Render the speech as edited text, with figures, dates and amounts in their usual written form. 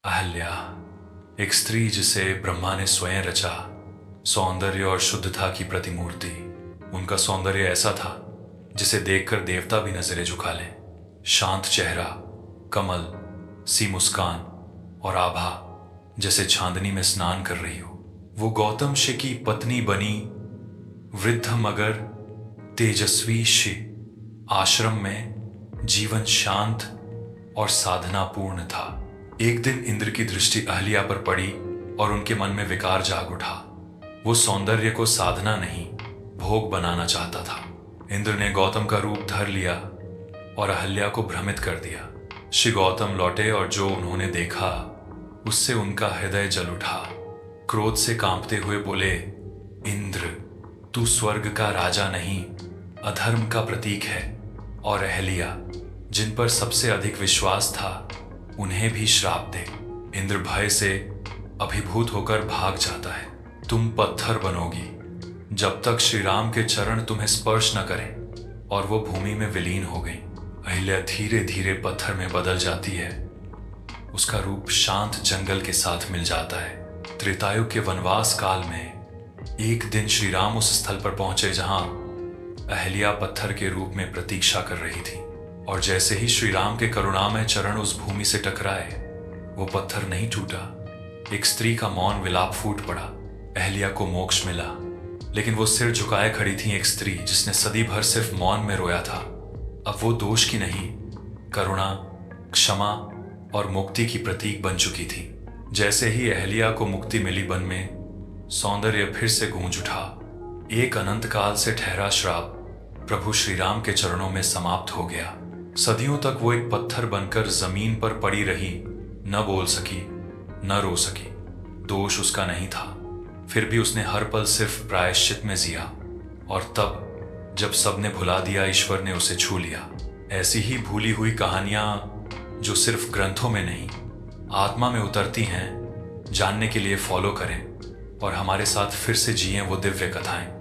अहल्या, एक स्त्री जिसे ब्रह्मा ने स्वयं रचा, सौंदर्य और शुद्धता की प्रतिमूर्ति। उनका सौंदर्य ऐसा था जिसे देखकर देवता भी नजरें झुका लें। शांत चेहरा, कमल सी मुस्कान और आभा जैसे चांदनी में स्नान कर रही हो। वो गौतम ऋषि की पत्नी बनी, वृद्ध मगर तेजस्वी ऋषि। आश्रम में जीवन शांत और साधनापूर्ण था। एक दिन इंद्र की दृष्टि अहल्या पर पड़ी और उनके मन में विकार जाग उठा। वो सौंदर्य को साधना नहीं, भोग बनाना चाहता था। इंद्र ने गौतम का रूप धर लिया और अहल्या को भ्रमित कर दिया। श्री गौतम लौटे और जो उन्होंने देखा उससे उनका हृदय जल उठा। क्रोध से कांपते हुए बोले, इंद्र, तू स्वर्ग का राजा नहीं, अधर्म का प्रतीक है। और अहल्या, जिन पर सबसे अधिक विश्वास था, उन्हें भी श्राप दे। इंद्र भय से अभिभूत होकर भाग जाता है। तुम पत्थर बनोगी जब तक श्री राम के चरण तुम्हें स्पर्श न करें। और वो भूमि में विलीन हो गई। अहिल्या धीरे धीरे पत्थर में बदल जाती है। उसका रूप शांत जंगल के साथ मिल जाता है। त्रेतायुग के वनवास काल में एक दिन श्री राम उस स्थल पर पहुंचे जहां अहल्या पत्थर के रूप में प्रतीक्षा कर रही थी। और जैसे ही श्री राम के करुणामय चरण उस भूमि से टकराए, वो पत्थर नहीं टूटा। एक स्त्री का मौन विलाप फूट पड़ा। अहल्या को मोक्ष मिला, लेकिन वो सिर झुकाए खड़ी थी, एक स्त्री जिसने सदी भर सिर्फ मौन में रोया था। अब वो दोष की नहीं, करुणा, क्षमा और मुक्ति की प्रतीक बन चुकी थी। जैसे ही अहल्या को मुक्ति मिली, वन में सौंदर्य फिर से गूंज उठा। एक अनंत काल से ठहरा श्राप प्रभु श्री राम के चरणों में समाप्त हो गया। सदियों तक वो एक पत्थर बनकर जमीन पर पड़ी रही, न बोल सकी, न रो सकी। दोष उसका नहीं था, फिर भी उसने हर पल सिर्फ प्रायश्चित में जिया। और तब जब सबने भुला दिया, ईश्वर ने उसे छू लिया। ऐसी ही भूली हुई कहानियां जो सिर्फ ग्रंथों में नहीं, आत्मा में उतरती हैं, जानने के लिए फॉलो करें और हमारे साथ फिर से जिएं वो दिव्य कथाएं।